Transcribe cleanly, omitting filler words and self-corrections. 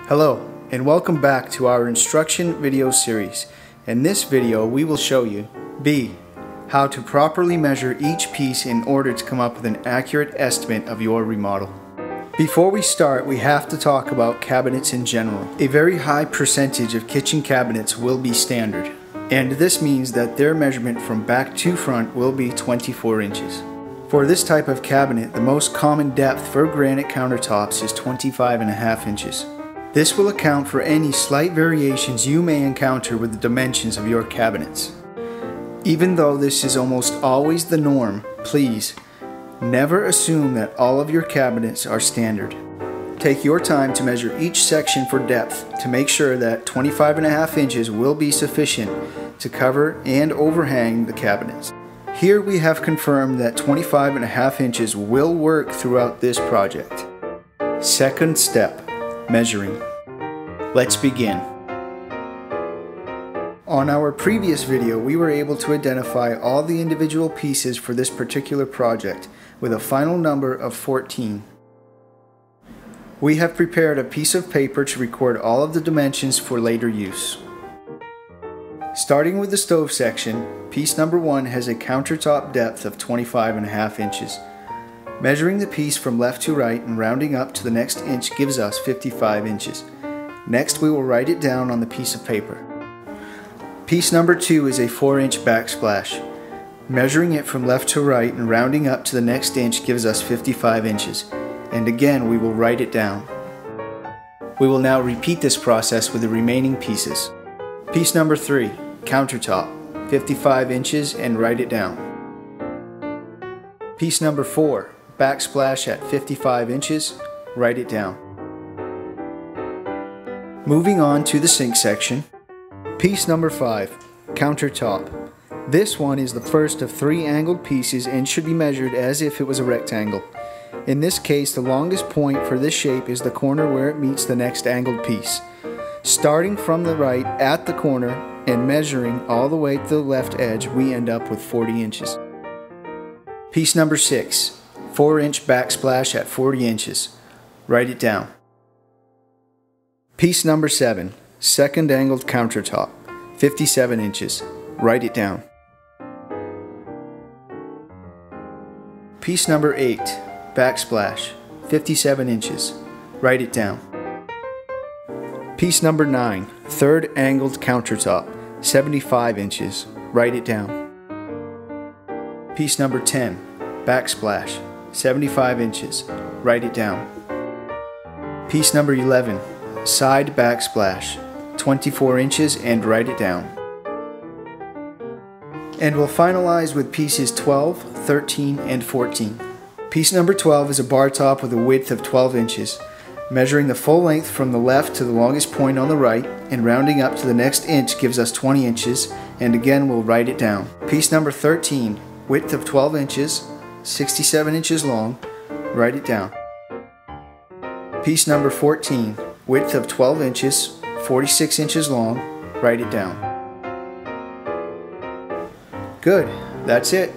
Hello, and welcome back to our instruction video series. In this video, we will show you B. How to properly measure each piece in order to come up with an accurate estimate of your remodel. Before we start, we have to talk about cabinets in general. A very high percentage of kitchen cabinets will be standard, and this means that their measurement from back to front will be 24 inches. For this type of cabinet, the most common depth for granite countertops is 25.5 inches. This will account for any slight variations you may encounter with the dimensions of your cabinets. Even though this is almost always the norm, please never assume that all of your cabinets are standard. Take your time to measure each section for depth to make sure that 25.5 inches will be sufficient to cover and overhang the cabinets. Here we have confirmed that 25.5 inches will work throughout this project. Second step. Measuring. Let's begin. On our previous video, we were able to identify all the individual pieces for this particular project with a final number of 14. We have prepared a piece of paper to record all of the dimensions for later use. Starting with the stove section, piece number 1 has a countertop depth of 25.5 inches. Measuring the piece from left to right and rounding up to the next inch gives us 55 inches. Next, we will write it down on the piece of paper. Piece number 2 is a 4-inch backsplash. Measuring it from left to right and rounding up to the next inch gives us 55 inches. And again, we will write it down. We will now repeat this process with the remaining pieces. Piece number 3, countertop, 55 inches, and write it down. Piece number 4, backsplash at 55 inches, write it down. Moving on to the sink section. Piece number 5, countertop. This one is the first of 3 angled pieces and should be measured as if it was a rectangle. In this case, the longest point for this shape is the corner where it meets the next angled piece. Starting from the right at the corner and measuring all the way to the left edge, we end up with 40 inches. Piece number 6, 4-inch backsplash at 40 inches. Write it down. Piece number 7, second angled countertop, 57 inches. Write it down. Piece number 8, backsplash, 57 inches. Write it down. Piece number 9, third angled countertop, 75 inches. Write it down. Piece number 10, backsplash, 75 inches. Write it down. Piece number 11, side backsplash, 24 inches, and write it down. And we'll finalize with pieces 12, 13, and 14. Piece number 12 is a bar top with a width of 12 inches. Measuring the full length from the left to the longest point on the right and rounding up to the next inch gives us 20 inches, and again we'll write it down. Piece number 13, width of 12 inches, 67 inches long, write it down. Piece number 14, width of 12 inches, 46 inches long, write it down. Good, that's it.